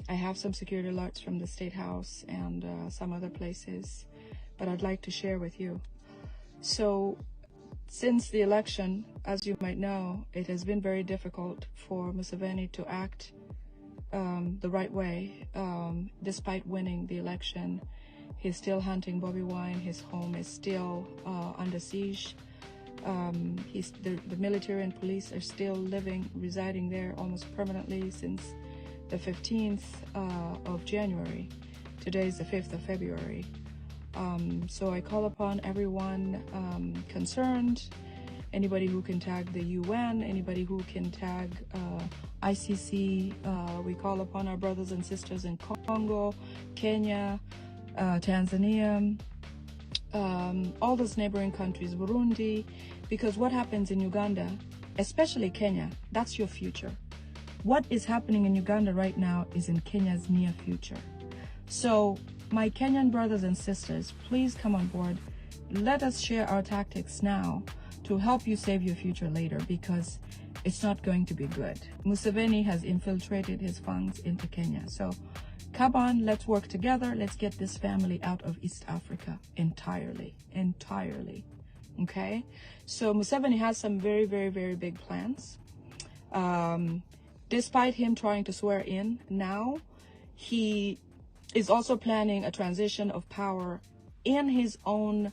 I have some security alerts from the State House and some other places, but I'd like to share with you. So since the election, as you might know, it has been very difficult for Museveni to act the right way. Despite winning the election, he's still hunting Bobi Wine. His home is still under siege. The military and police are still residing there almost permanently since the 15th of January. Today is the 5th of February. So I call upon everyone concerned, anybody who can tag the UN, anybody who can tag ICC. We call upon our brothers and sisters in Congo, Kenya, Tanzania, all those neighboring countries, Burundi, because what happens in Uganda, especially Kenya, that's your future. What is happening in Uganda right now is in Kenya's near future. So my Kenyan brothers and sisters, please come on board. Let us share our tactics now to help you save your future later, because it's not going to be good. Museveni has infiltrated his funds into Kenya. So come on, let's work together. Let's get this family out of East Africa entirely. Okay? So Museveni has some very, very, very big plans. Despite him trying to swear in now, he is also planning a transition of power in his own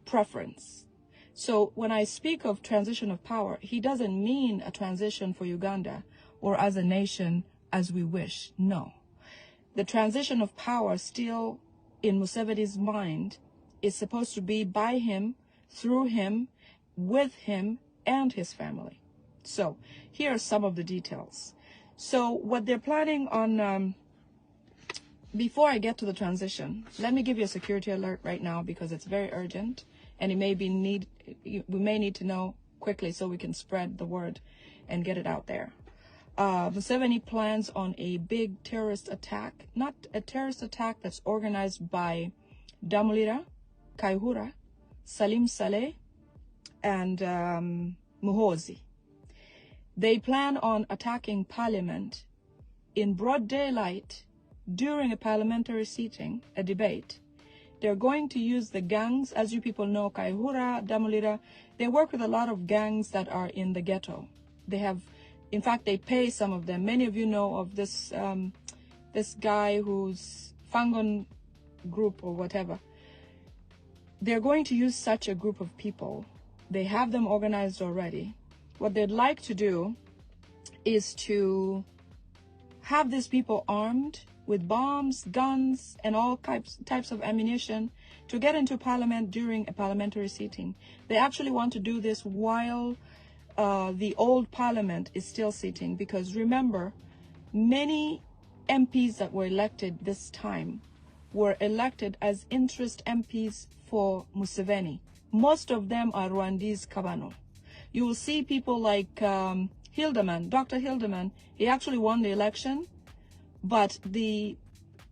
preference. So when I speak of transition of power, he doesn't mean a transition for Uganda or as a nation as we wish. No. The transition of power still in Museveni's mind is supposed to be by him, through him, with him, and his family. So here are some of the details. So what they're planning on, before I get to the transition, let me give you a security alert right now because it's very urgent and we may need to know quickly so we can spread the word and get it out there. Museveni plans on a big terrorist attack, not a terrorist attack that's organized by Damulira, Kaihura, Salim Saleh, and Muhozi. They plan on attacking Parliament in broad daylight during a parliamentary sitting, a debate. They're going to use the gangs. As you people know, Kaihura, Damulira, they work with a lot of gangs that are in the ghetto. They have, in fact, they pay some of them. Many of you know of this this guy who's Fangon group or whatever. They're going to use such a group of people. They have them organized already. What they'd like to do is to have these people armed with bombs, guns, and all types of ammunition to get into parliament during a parliamentary sitting. They actually want to do this while the old parliament is still sitting, because remember, many MPs that were elected this time were elected as interest MPs for Museveni. Most of them are Rwandese Kabano. You will see people like Hildeman, Dr. Hildeman. He actually won the election, but the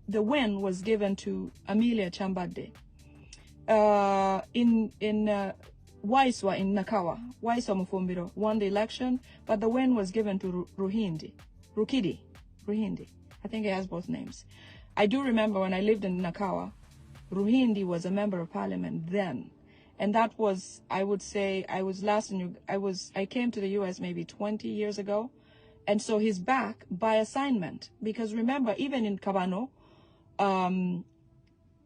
win was given to Amelia Chambade. In Waiswa in Nakawa, Waiswa Mufumbiro won the election, but the win was given to Ruhindi. I think he has both names. I do remember when I lived in Nakawa, Ruhindi was a member of parliament then. And that was, I would say, I came to the US maybe 20 years ago. And so he's back by assignment, because remember, even in Kabano,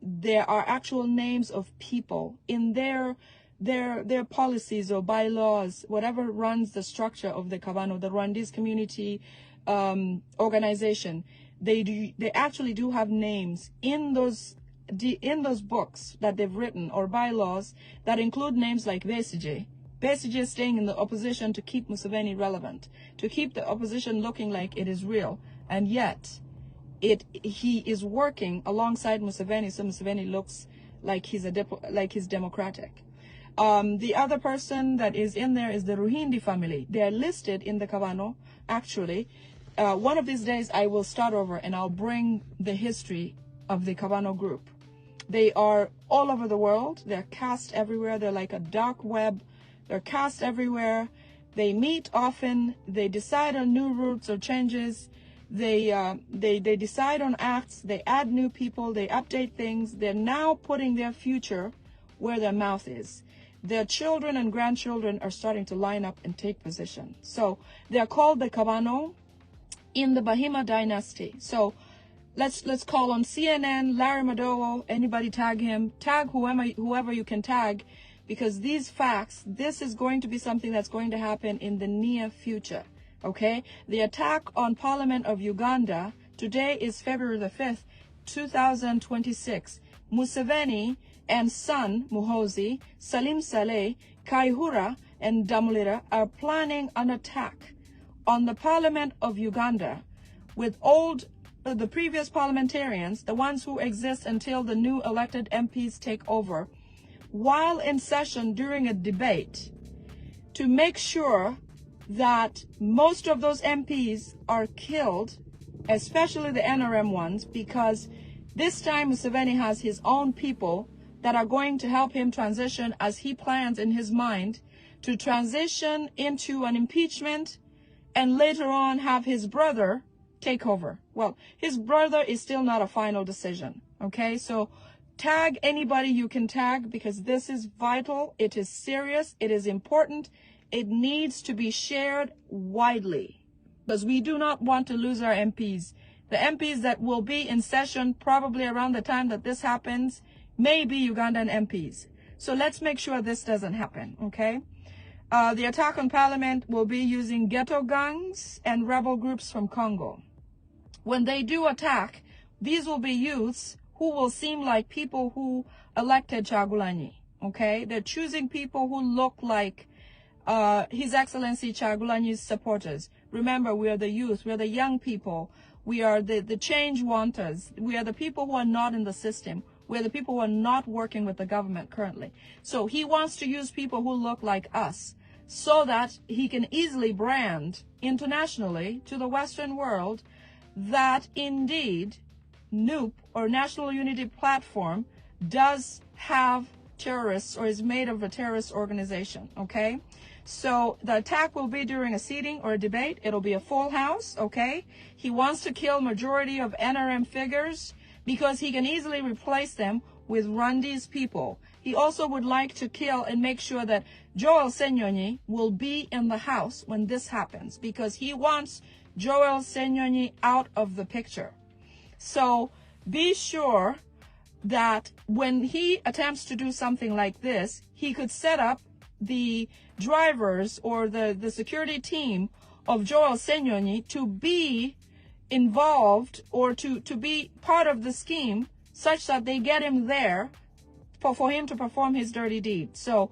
there are actual names of people in their policies or bylaws, whatever runs the structure of the Kabano, the Rwandese community organization. They actually do have names in those books that they've written, or bylaws, that include names like Besigye. Besigye is staying in the opposition to keep Museveni relevant, to keep the opposition looking like it is real, and yet he is working alongside Museveni, so Museveni looks like he's democratic. The other person that is in there is the Ruhindi family. They are listed in the Kabano, actually. One of these days I will start over and I'll bring the history of the Kabano group. They are all over the world. They're cast everywhere. They're like a dark web. They're cast everywhere. They meet often. They decide on new routes or changes. They decide on acts. They add new people. They update things. They're now putting their future where their mouth is. Their children and grandchildren are starting to line up and take position. So they're called the Kabano in the Bahima dynasty. So let's call on CNN, Larry Madowo, anybody tag him, tag whoever you can tag, because these facts, this is going to be something that's going to happen in the near future. Okay? The attack on Parliament of Uganda today is February the 5th, 2026. Museveni and son Muhoozi, Salim Saleh, Kaihura, and Damulira are planning an attack on the Parliament of Uganda with the previous parliamentarians, the ones who exist until the new elected MPs take over, while in session during a debate, to make sure that most of those MPs are killed, especially the NRM ones, because this time Museveni has his own people that are going to help him transition, as he plans in his mind to transition into an impeachment and later on have his brother take over. Well, his brother is still not a final decision. Okay, so tag anybody you can tag, because this is vital. It is serious. It is important. It needs to be shared widely, because we do not want to lose our MPs. The MPs that will be in session probably around the time that this happens may be Ugandan MPs. So let's make sure this doesn't happen, okay? The attack on Parliament will be using ghetto gangs and rebel groups from Congo. When they do attack, these will be youths who will seem like people who elected Chagulanyi, okay? They're choosing people who look like His Excellency Chagulanyi's supporters. Remember, we are the youth, we are the young people, we are the change wanters, we are the people who are not in the system, we are the people who are not working with the government currently. So he wants to use people who look like us so that he can easily brand internationally to the Western world that indeed NUP, or National Unity Platform, does have terrorists or is made of a terrorist organization, okay? So the attack will be during a seating or a debate. It'll be a full house, okay? He wants to kill majority of NRM figures because he can easily replace them with Rundi's people. He also would like to kill and make sure that Joel Senyonyi will be in the house when this happens, because he wants Joel Senyonyi out of the picture. So be sure that when he attempts to do something like this, he could set up the drivers or the security team of Joel Senyonyi to be involved or to be part of the scheme, such that they get him there for him to perform his dirty deed. So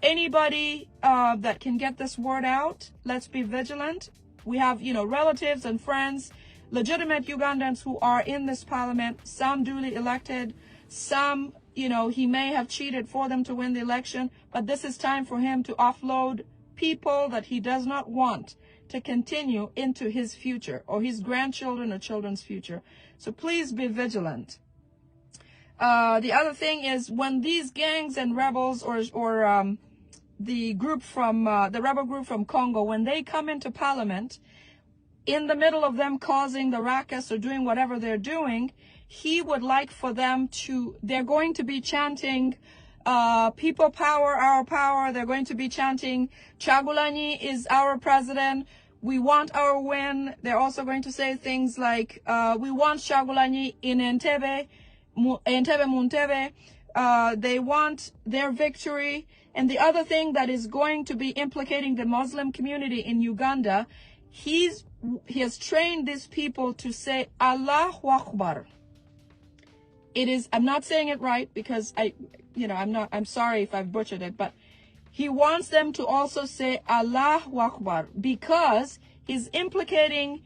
anybody that can get this word out, let's be vigilant. We have, relatives and friends, legitimate Ugandans who are in this parliament, some duly elected, some, he may have cheated for them to win the election, but this is time for him to offload people that he does not want to continue into his future or his grandchildren or children's future. So please be vigilant. The other thing is, when these gangs and rebels or the group from the rebel group from Congo, when they come into parliament, in the middle of them causing the ruckus or doing whatever they're doing, he would like for them they're going to be chanting, people power, our power. They're going to be chanting, Chagulanyi is our president. We want our win. They're also going to say things like, we want Chagulanyi in Entebbe, Muntebe. They want their victory. And the other thing that is going to be implicating the Muslim community in Uganda, he has trained these people to say Allahu Akbar. It is, I'm not saying it right because I'm sorry if I've butchered it, but he wants them to also say Allahu Akbar, because he's implicating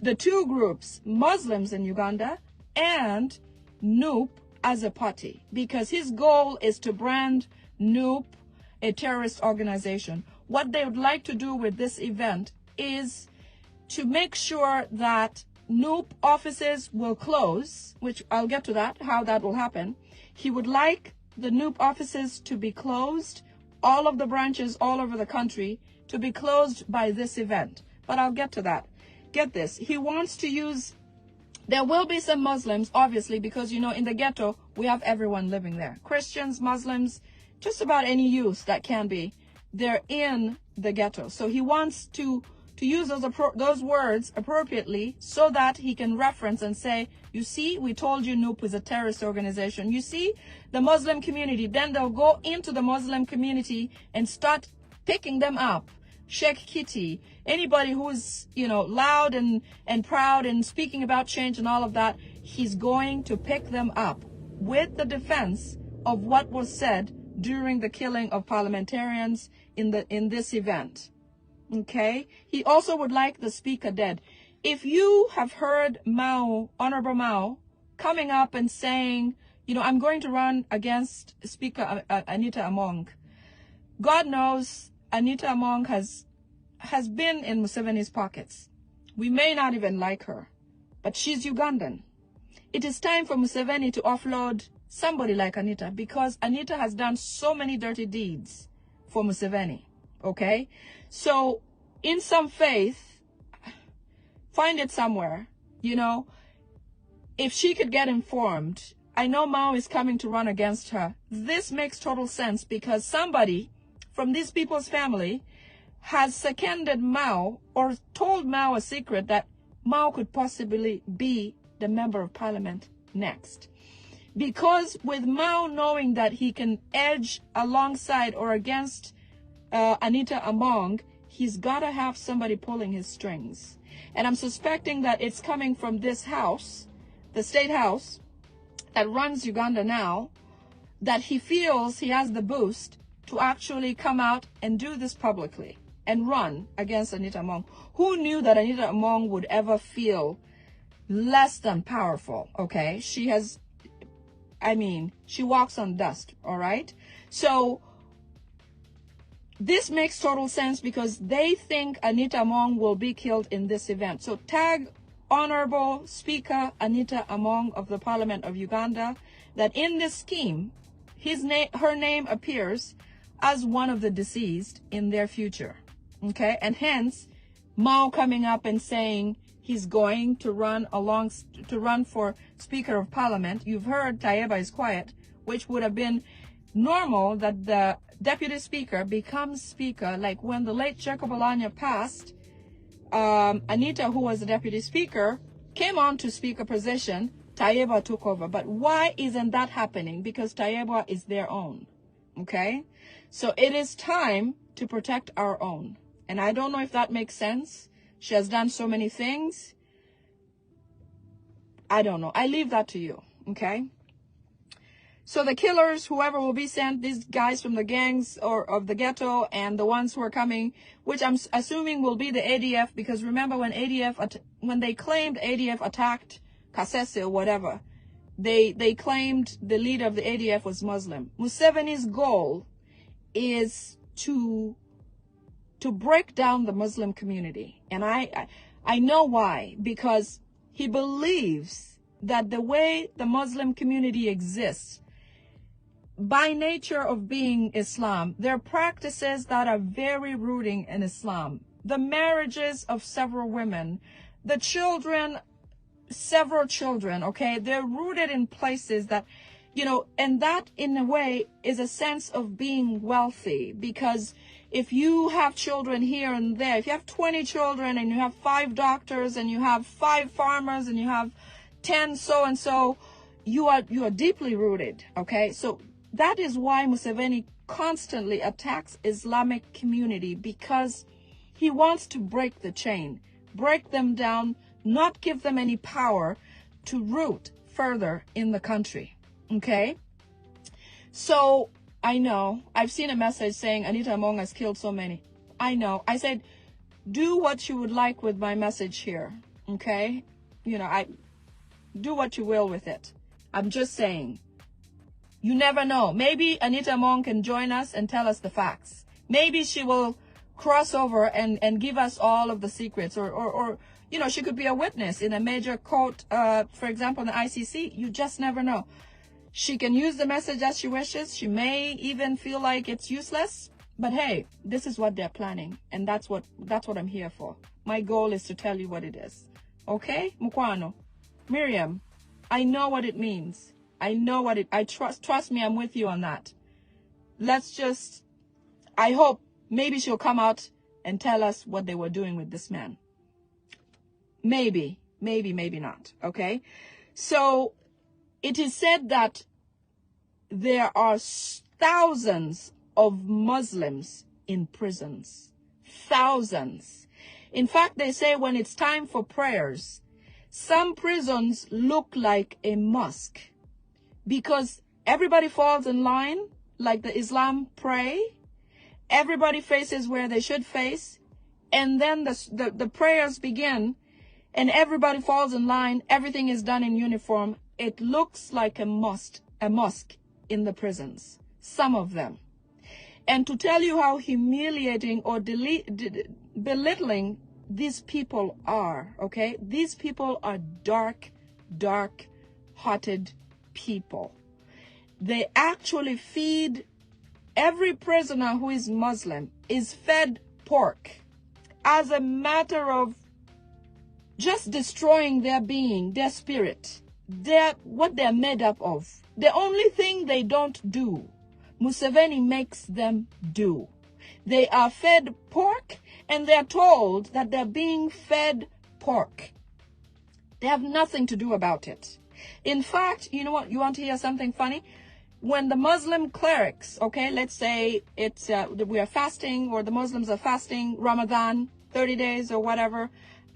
the two groups, Muslims in Uganda and NUP as a party, because his goal is to brand NUP a terrorist organization. What they would like to do with this event is to make sure that NUP offices will close, which I'll get to that, how that will happen. He would like the NUP offices to be closed, all of the branches all over the country, to be closed by this event. But I'll get to that. Get this. He wants to use, there will be some Muslims, obviously, because, you know, in the ghetto, we have everyone living there. Christians, Muslims, just about any youth that can be. They're in the ghetto. So he wants to use those words appropriately so that he can reference and say, you see, we told you Noop is a terrorist organization. You see, the Muslim community. Then they'll go into the Muslim community and start picking them up. Sheikh Kitty, anybody who's, you know, loud and proud and speaking about change and all of that, he's going to pick them up with the defense of what was said during the killing of parliamentarians in this event. Okay? He also would like the speaker dead. If you have heard Mao, Honorable Mao, coming up and saying, you know, I'm going to run against Speaker Anita Among, God knows Anita Among has been in Museveni's pockets. We may not even like her, but she's Ugandan. It is time for Museveni to offload somebody like Anita, because Anita has done so many dirty deeds for Museveni. Okay? So, in some faith, find it somewhere, you know, if she could get informed. I know Mao is coming to run against her. This makes total sense because somebody from these people's family has seconded Mao or told Mao a secret that Mao could possibly be the member of parliament next. Because with Mao knowing that he can edge alongside or against Anita Among, he's got to have somebody pulling his strings. And I'm suspecting that it's coming from this house, the state house that runs Uganda now, that he feels he has the boost to actually come out and do this publicly and run against Anita Among. Who knew that Anita Among would ever feel less than powerful? Okay, she has, I mean, she walks on dust, all right? So this makes total sense because they think Anita Among will be killed in this event. So tag Honorable Speaker Anita Among of the Parliament of Uganda that in this scheme, her name appears as one of the deceased in their future. Okay, and hence Mao coming up and saying he's going to run for Speaker of Parliament. You've heard Tayeba is quiet, which would have been normal that the Deputy Speaker becomes Speaker. Like when the late Jacob Alanya passed, Anita, who was the Deputy Speaker, came on to Speaker position. Tayeba took over. But why isn't that happening? Because Tayeba is their own. Okay, so it is time to protect our own. And I don't know if that makes sense. She has done so many things. I don't know. I leave that to you. Okay. So the killers, whoever will be sent, these guys from the gangs or of the ghetto and the ones who are coming, which I'm assuming will be the ADF, because remember when they claimed ADF attacked Kasese or whatever, they claimed the leader of the ADF was Muslim. Museveni's goal is to break down the Muslim community. And I know why, because he believes that the way the Muslim community exists, by nature of being Islam, there are practices that are very rooting in Islam. The marriages of several women, the children, several children, okay, they're rooted in places that, you know, and that in a way is a sense of being wealthy, because if you have children here and there, if you have 20 children and you have 5 doctors and you have 5 farmers and you have 10 so-and-so, you are deeply rooted, okay? So that is why Museveni constantly attacks Islamic community, because he wants to break the chain, break them down, not give them any power to root further in the country, okay? So I know, I've seen a message saying Anita Among has killed so many. I know. I said, do what you would like with my message here, okay? You know, do what you will with it. I'm just saying, you never know. Maybe Anita Among can join us and tell us the facts. Maybe she will cross over and give us all of the secrets, or you know, she could be a witness in a major court, for example, in the ICC. You just never know. She can use the message as she wishes. She may even feel like it's useless, But hey, this is what they're planning, and that's what I'm here for. My goal is to tell you what it is. Okay? Mukwano. Miriam, I know what it means. I know what I trust me, I'm with you on that. I hope maybe she'll come out and tell us what they were doing with this man. Maybe not. Okay? So it is said that there are thousands of Muslims in prisons. Thousands. In fact, they say when it's time for prayers, some prisons look like a mosque because everybody falls in line like the Islam pray. Everybody faces where they should face. And then the prayers begin and everybody falls in line. Everything is done in uniform. It looks like a mosque in the prisons. Some of them. And to tell you how humiliating or belittling these people are, okay? These people are dark-hearted people. They actually feed, every prisoner who is Muslim is fed pork as a matter of just destroying their being, their spirit, what they're made up of. The only thing they don't do, Museveni makes them do. They are fed pork and they're told that they're being fed pork. They have nothing to do about it. In fact, you know what? You want to hear something funny? When the Muslim clerics, okay, let's say we are fasting or the Muslims are fasting Ramadan, 30 days or whatever,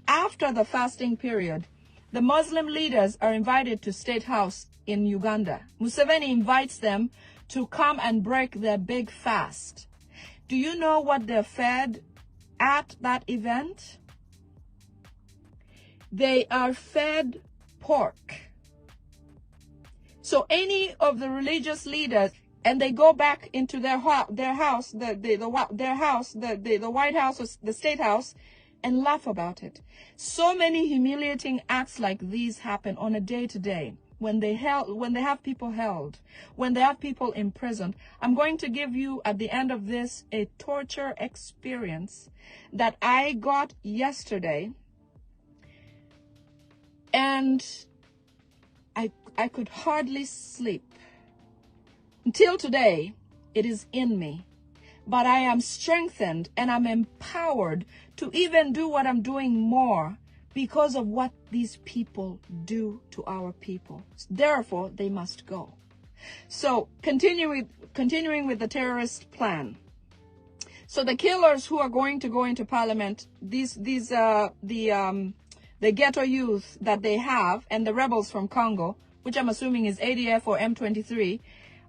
after the fasting period, the Muslim leaders are invited to State House in Uganda. Museveni invites them to come and break their big fast. Do you know what they're fed at that event? They are fed pork. So any of the religious leaders, and they go back into their house, the White House or the State House, and laugh about it. So many humiliating acts like these happen on a day-to-day. When they have people held, when they have people imprisoned. I'm going to give you at the end of this a torture experience that I got yesterday, and I could hardly sleep. Until today, it is in me. But I am strengthened and I'm empowered to even do what I'm doing more because of what these people do to our people. Therefore, they must go. So, continuing with the terrorist plan. So the killers who are going to go into parliament, the ghetto youth that they have and the rebels from Congo, which I'm assuming is ADF or M23,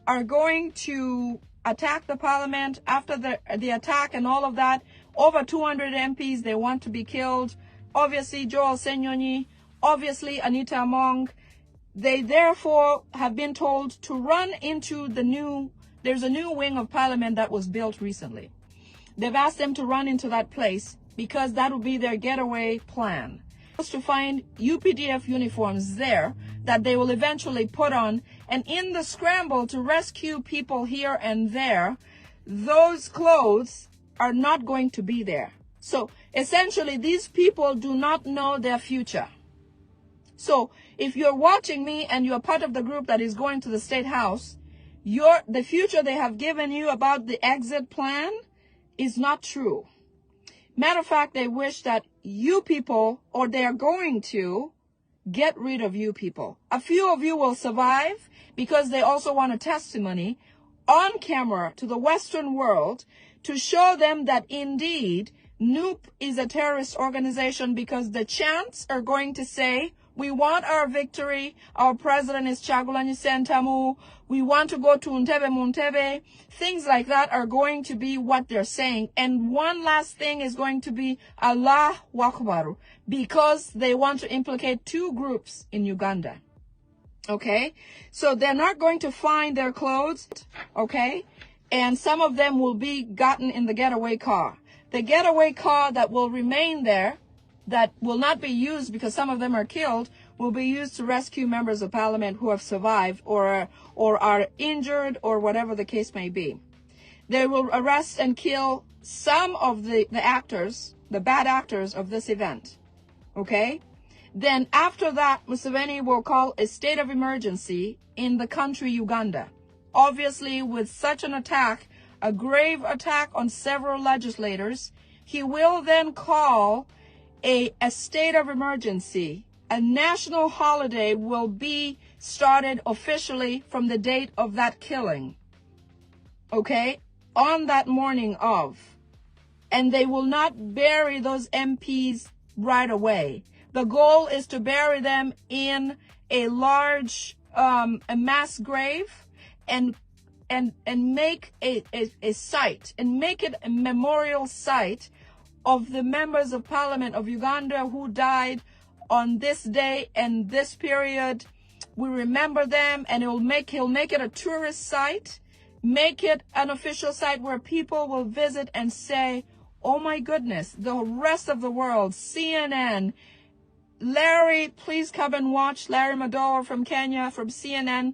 are going to attack the parliament. After the attack and all of that, over 200 MPs, they want to be killed. Obviously, Joel Senyonyi, obviously, Anita Among. They therefore have been told to run into there's a new wing of parliament that was built recently. They've asked them to run into that place because that will be their getaway plan. To find UPDF uniforms there that they will eventually put on, and in the scramble to rescue people here and there, those clothes are not going to be there. So essentially, these people do not know their future. So if you're watching me and you're part of the group that is going to the State House, the future they have given you about the exit plan is not true. Matter of fact, they wish that you people, or they are going to get rid of you people. A few of you will survive because they also want a testimony on camera to the Western world to show them that indeed NUP is a terrorist organization, because the chants are going to say, we want our victory. Our president is Kyagulanyi Ssentamu. We want to go to Entebbe Muntebbe. Things like that are going to be what they're saying. And one last thing is going to be Allah Akbar, because they want to implicate two groups in Uganda. Okay? So they're not going to find their clothes. Okay? And some of them will be gotten in the getaway car. The getaway car that will remain there, that will not be used because some of them are killed, will be used to rescue members of parliament who have survived or are injured or whatever the case may be. They will arrest and kill some of the actors, the bad actors of this event. Okay? Then after that, Museveni will call a state of emergency in the country Uganda. Obviously, with such an attack, a grave attack on several legislators, he will then call a state of emergency. A national holiday will be started officially from the date of that killing. Okay? On that morning of. And they will not bury those MPs right away. The goal is to bury them in a large, a mass grave and make a site and make it a memorial site of the members of parliament of Uganda who died on this day and this period. We remember them, and he'll make it a tourist site, make it an official site where people will visit and say, oh my goodness, the rest of the world, CNN, Larry, please come and watch, Larry Madowo from Kenya, from CNN.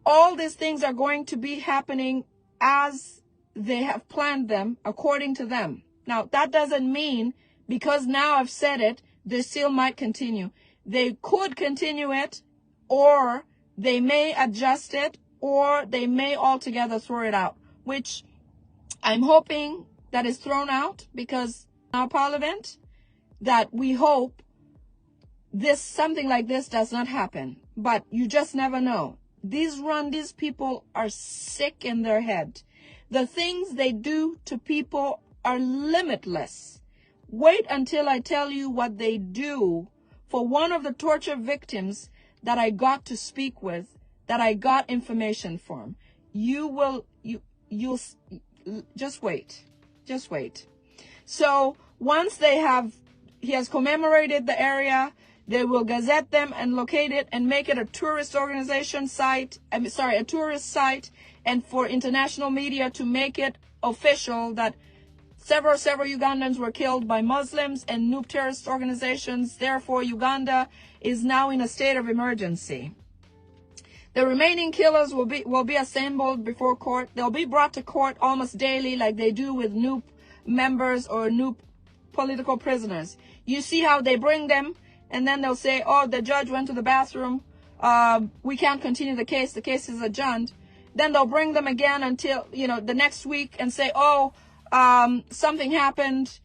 All these things are going to be happening as they have planned them, according to them. Now, that doesn't mean, because now I've said it, they still might continue. They could continue it, or they may adjust it, or they may altogether throw it out, which I'm hoping that is thrown out, because in our parliament, that we hope something like this does not happen. But you just never know. These people are sick in their head. The things they do to people are limitless. Wait until I tell you what they do for one of the torture victims that I got to speak with, that I got information from. You'll just wait. Just wait. So once he has commemorated the area, they will gazette them and locate it and make it a tourist organization site. A tourist site, and for international media to make it official that several Ugandans were killed by Muslims and Nupe terrorist organizations. Therefore, Uganda is now in a state of emergency. The remaining killers will be assembled before court. They'll be brought to court almost daily, like they do with Nupe members or Nupe political prisoners. You see how they bring them, and then they'll say, oh, the judge went to the bathroom. We can't continue the case. The case is adjourned. Then they'll bring them again until, the next week and say, oh, something happened.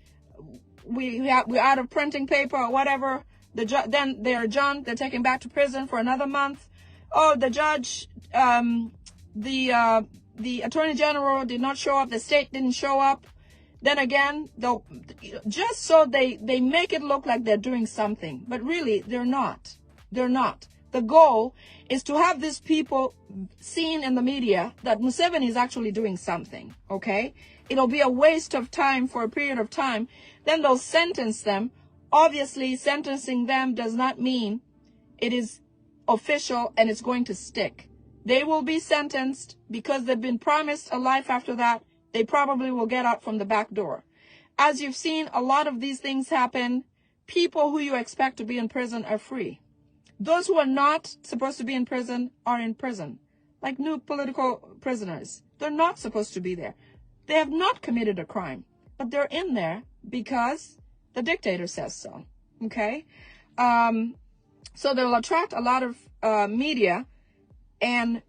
We're out of printing paper or whatever. Then they're adjourned. They're taken back to prison for another month. Oh, the judge, the attorney general did not show up. The state didn't show up. Then again, just so they make it look like they're doing something. But really, they're not. They're not. The goal is to have these people seen in the media that Museveni is actually doing something, okay? It'll be a waste of time for a period of time. Then they'll sentence them. Obviously, sentencing them does not mean it is official and it's going to stick. They will be sentenced because they've been promised a life after that. They probably will get out from the back door. As you've seen, a lot of these things happen. People who you expect to be in prison are free. Those who are not supposed to be in prison are in prison. Like new political prisoners. They're not supposed to be there. They have not committed a crime. But they're in there because the dictator says so. Okay? So they'll attract a lot of media. And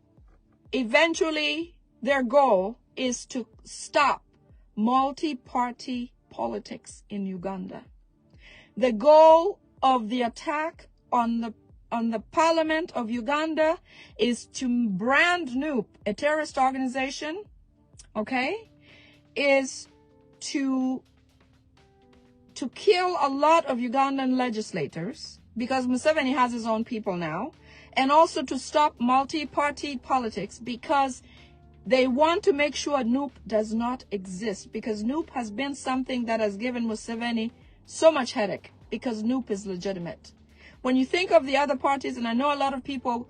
eventually their goal is to stop multi-party politics in Uganda. The goal of the attack on the parliament of Uganda is to brand Nupe a terrorist organization, okay? Is to kill a lot of Ugandan legislators, because Museveni has his own people now, and also to stop multi-party politics, because they want to make sure Nupe does not exist, because Nupe has been something that has given Museveni so much headache, because Nupe is legitimate. When you think of the other parties, and I know a lot of people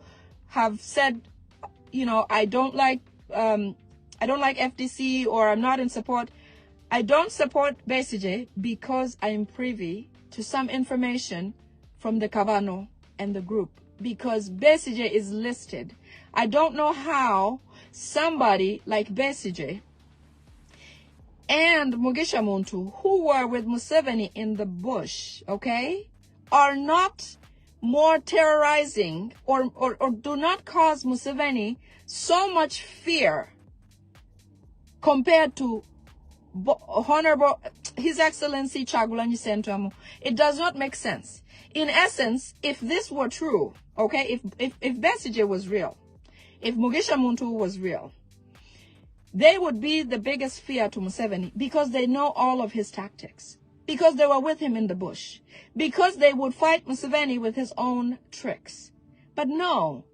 have said, I don't like FDC, or I'm not in support. I don't support Besigye because I am privy to some information from the Kavano and the group, because Besigye is listed. I don't know how somebody like Besigye and Mugisha Muntu, who were with Museveni in the bush, okay, are not more terrorizing or do not cause Museveni so much fear compared to Honorable His Excellency Kyagulanyi Ssentamu. It does not make sense. In essence, if this were true, okay, if Besigye was real, if Mugisha Muntu was real, they would be the biggest fear to Museveni because they know all of his tactics, because they were with him in the bush, because they would fight Museveni with his own tricks. But no,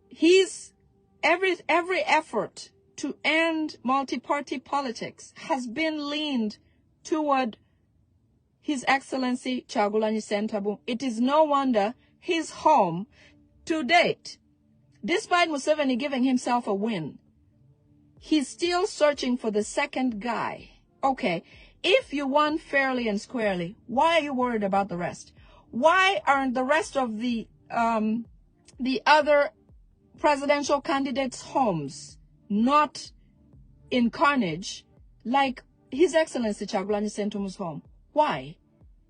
he's every effort to end multi-party politics has been leaned toward His Excellency Kyagulanyi Ssentamu. It is no wonder his home to date, despite Museveni giving himself a win, he's still searching for the second guy. Okay, if you won fairly and squarely, why are you worried about the rest? Why aren't the rest of the other presidential candidates' homes not in carnage like His Excellency Kyagulanyi Ssentamu's home? Why?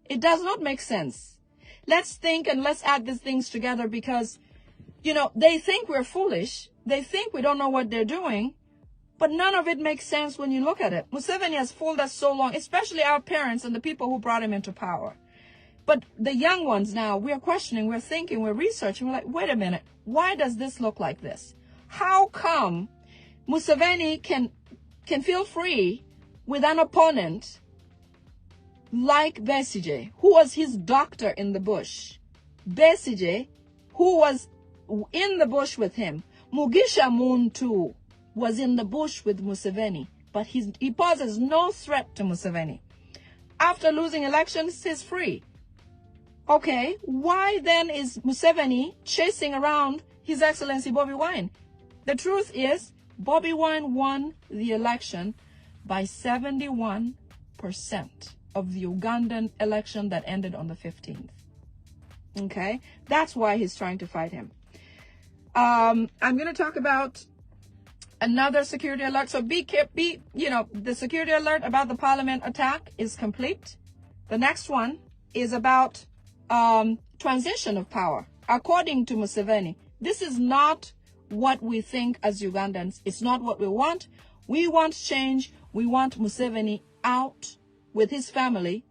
It does not make sense. Let's think and let's add these things together because, you know, they think we're foolish. They think we don't know what they're doing. But none of it makes sense when you look at it. Museveni has fooled us so long, especially our parents and the people who brought him into power. But the young ones now, we're questioning, we're thinking, we're researching. We're like, wait a minute, why does this look like this? How come Museveni can feel free with an opponent like Besigye, who was his doctor in the bush? Besigye, who was in the bush with him. Mugisha Muntu was in the bush with Museveni, but he poses no threat to Museveni. After losing elections, he's free. Okay, why then is Museveni chasing around His Excellency Bobi Wine? The truth is, Bobi Wine won the election by 71% of the Ugandan election that ended on the 15th. Okay, that's why he's trying to fight him. I'm going to talk about another security alert. So the security alert about the parliament attack is complete. The next one is about transition of power. According to Museveni, this is not what we think as Ugandans. It's not what we want. We want change. We want Museveni out with his family,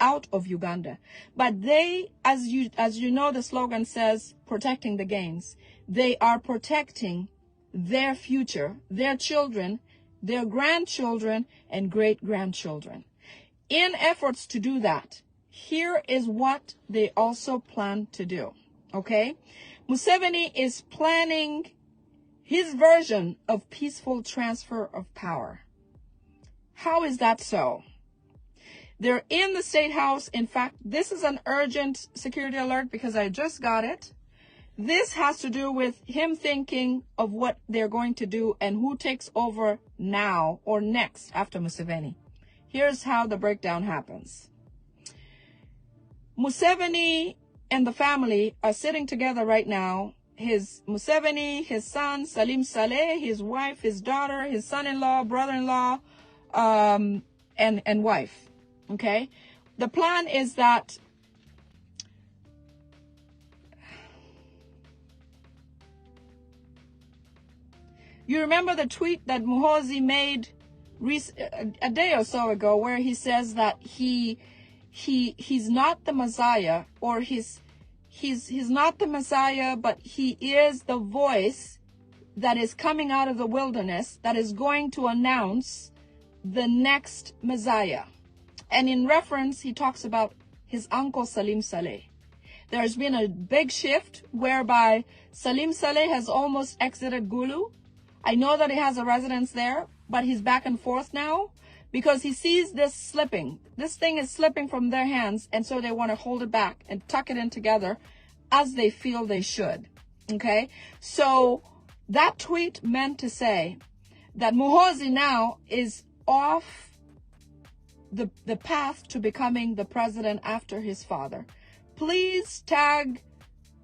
out of Uganda. But they, as you know, the slogan says, protecting the gains. They are protecting their future, their children, their grandchildren, and great-grandchildren. In efforts to do that, here is what they also plan to do, okay? Museveni is planning his version of peaceful transfer of power. How is that so? They're in the State House. In fact, this is an urgent security alert because I just got it. This has to do with him thinking of what they're going to do and who takes over now or next after Museveni. Here's how the breakdown happens. Museveni and the family are sitting together right now. Museveni, his son, Salim Saleh, his wife, his daughter, his son-in-law, brother-in-law, and wife. Okay? The plan is that you remember the tweet that Muhoozi made a day or so ago where he says that he's not the Messiah, or he's not the Messiah, but he is the voice that is coming out of the wilderness that is going to announce the next Messiah. And in reference, he talks about his uncle Salim Saleh. There's been a big shift whereby Salim Saleh has almost exited Gulu. I know that he has a residence there, but he's back and forth now because he sees this slipping. This thing is slipping from their hands, and so they want to hold it back and tuck it in together as they feel they should. Okay? So that tweet meant to say that Muhoozi now is off the path to becoming the president after his father. Please tag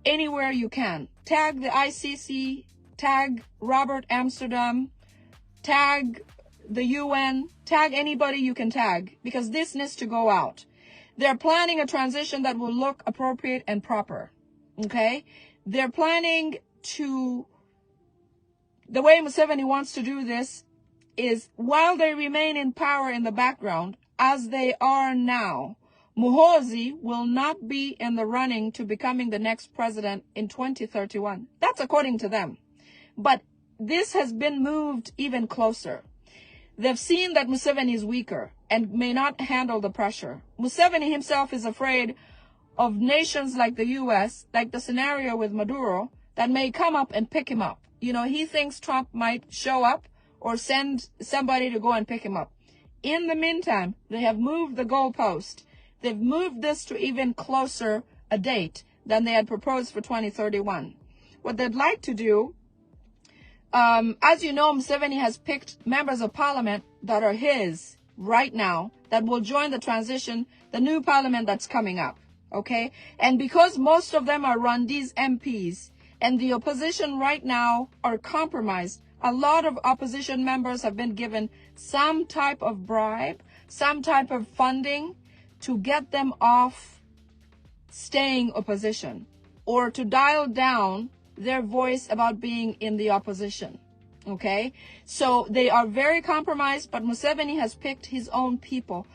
anywhere you can. Tag the ICC, tag Robert Amsterdam, tag the UN, tag anybody you can tag, because this needs to go out. They're planning a transition that will look appropriate and proper. Okay? They're planning to, the way Museveni wants to do this is, while they remain in power in the background, as they are now, Muhoozi will not be in the running to becoming the next president in 2031. That's according to them. But this has been moved even closer. They've seen that Museveni is weaker and may not handle the pressure. Museveni himself is afraid of nations like the US, like the scenario with Maduro, that may come up and pick him up. You know, he thinks Trump might show up or send somebody to go and pick him up. In the meantime, they have moved the goalpost. They've moved this to even closer a date than they had proposed for 2031. What they'd like to do, as you know, Museveni has picked members of parliament that are his right now that will join the transition, the new parliament that's coming up, okay? And because most of them are Rwandi's MPs and the opposition right now are compromised, a lot of opposition members have been given some type of bribe, some type of funding to get them off staying opposition or to dial down their voice about being in the opposition. Okay? So they are very compromised, but Museveni has picked his own people.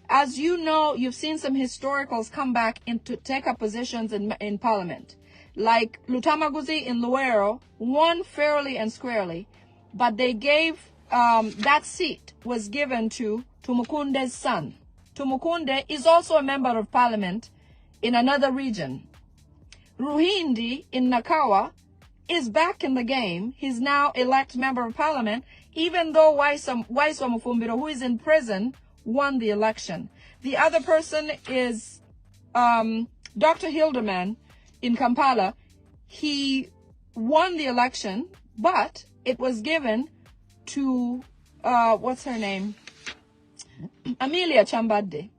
As you know, you've seen some historicals come back to take up positions in parliament. Like Lutamaguzi in Luero won fairly and squarely, but they gave, that seat was given to Tumukunde's son. Tumukunde is also a member of parliament in another region. Ruhindi in Nakawa is back in the game. He's now elect member of parliament, even though Waiswa Mufumbiro, who is in prison, won the election. The other person is Dr. Hildeman in Kampala. He won the election, but it was given to, what's her name? Amelia Chambade.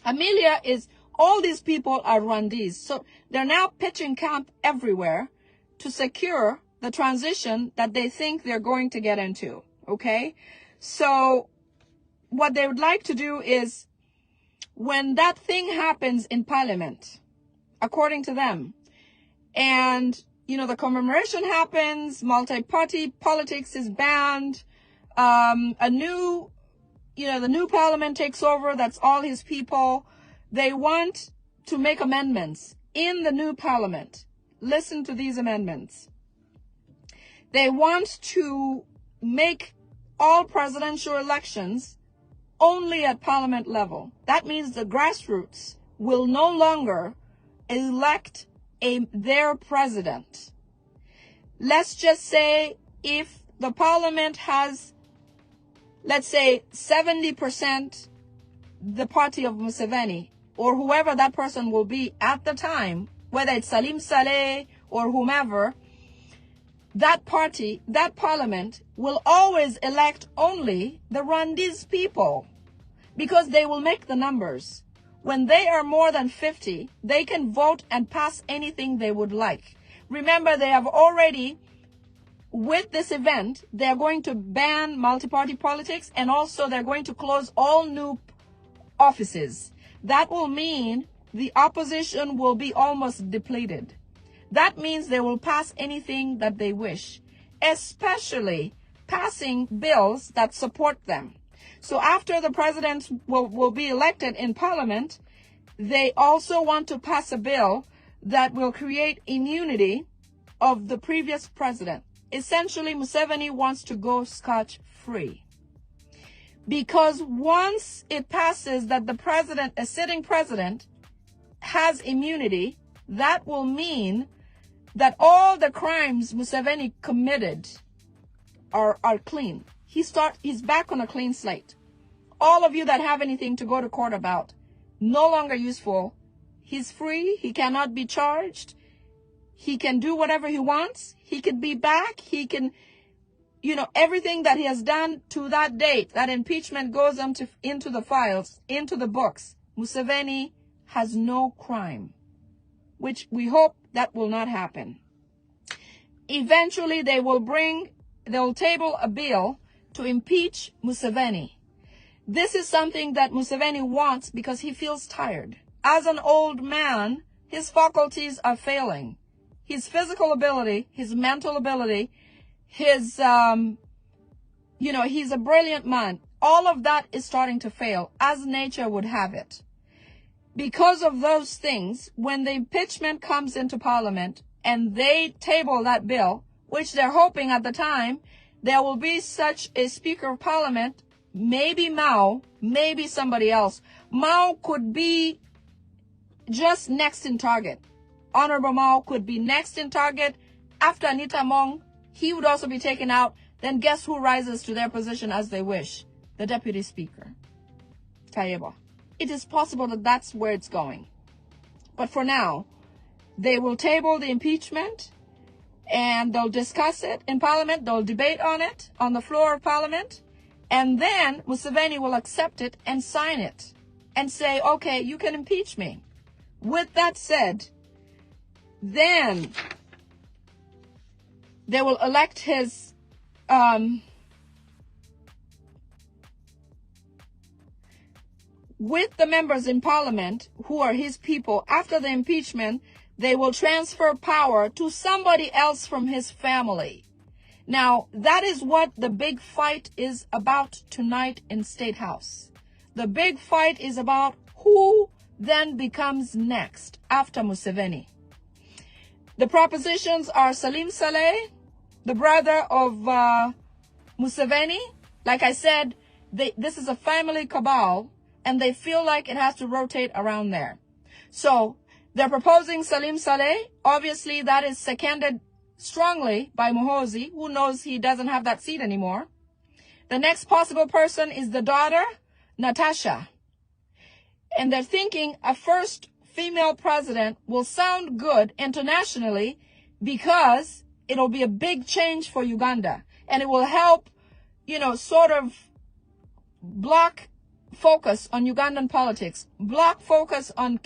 Amelia is, all these people are Rwandese. So they're now pitching camp everywhere to secure the transition that they think they're going to get into. Okay? So what they would like to do is, when that thing happens in parliament, according to them, and, you know, the commemoration happens, multi-party politics is banned, the new parliament takes over, that's all his people. They want to make amendments in the new parliament. Listen to these amendments. They want to make all presidential elections only at parliament level. That means the grassroots will no longer elect their president. Let's just say if the parliament has, let's say, 70% the party of Museveni, or whoever that person will be at the time, whether it's Salim Saleh or whomever, that party, that parliament will always elect only the Rwandese people, because they will make the numbers. When they are more than 50, they can vote and pass anything they would like. Remember, they have already, with this event, they're going to ban multi-party politics, and also they're going to close all new offices. That will mean the opposition will be almost depleted. That means they will pass anything that they wish, especially passing bills that support them. So after the president will be elected in parliament, they also want to pass a bill that will create immunity of the previous president. Essentially, Museveni wants to go scotch-free. Because once it passes that the president, a sitting president, has immunity, that will mean that all the crimes Museveni committed are clean. He's back on a clean slate. All of you that have anything to go to court about, no longer useful. He's free. He cannot be charged. He can do whatever he wants. He can be back. He can, you know, everything that he has done to that date, that impeachment goes into the files, into the books. Museveni has no crime, which we hope that will not happen. Eventually, they'll table a bill to impeach Museveni. This is something that Museveni wants because he feels tired. As an old man, his faculties are failing. His physical ability, his mental ability, his, he's a brilliant man. All of that is starting to fail, as nature would have it. Because of those things, when the impeachment comes into Parliament and they table that bill, which they're hoping at the time, there will be such a Speaker of Parliament, maybe Mao, maybe somebody else. Mao could be just next in target. Honorable Mao could be next in target. After Anita Mong, he would also be taken out. Then guess who rises to their position as they wish? The Deputy Speaker, Tayeba. It is possible that that's where it's going. But for now, they will table the impeachment and they'll discuss it in Parliament. They'll debate on it on the floor of Parliament. And then Museveni will accept it and sign it and say, okay, you can impeach me. With that said, then they will elect his with the members in Parliament who are his people. After the impeachment, they will transfer power to somebody else from his family. Now, that is what the big fight is about tonight in State House. The big fight is about who then becomes next after Museveni. The propositions are Salim Saleh, the brother of Museveni. Like I said, this is a family cabal, and they feel like it has to rotate around there. So they're proposing Salim Saleh. Obviously, that is seconded strongly by Muhoozi, who knows he doesn't have that seat anymore. The next possible person is the daughter, Natasha. And they're thinking a first female president will sound good internationally because it'll be a big change for Uganda. And it will help, sort of block focus on Ugandan politics, block focus on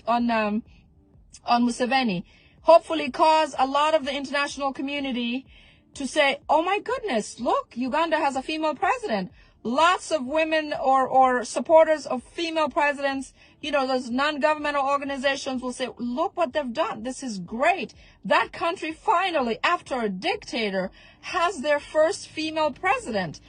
Museveni, hopefully cause a lot of the international community to say, oh my goodness, look, Uganda has a female president. Lots of women or supporters of female presidents, those non-governmental organizations will say, look what they've done. This is great. That country finally, after a dictator, has their first female president.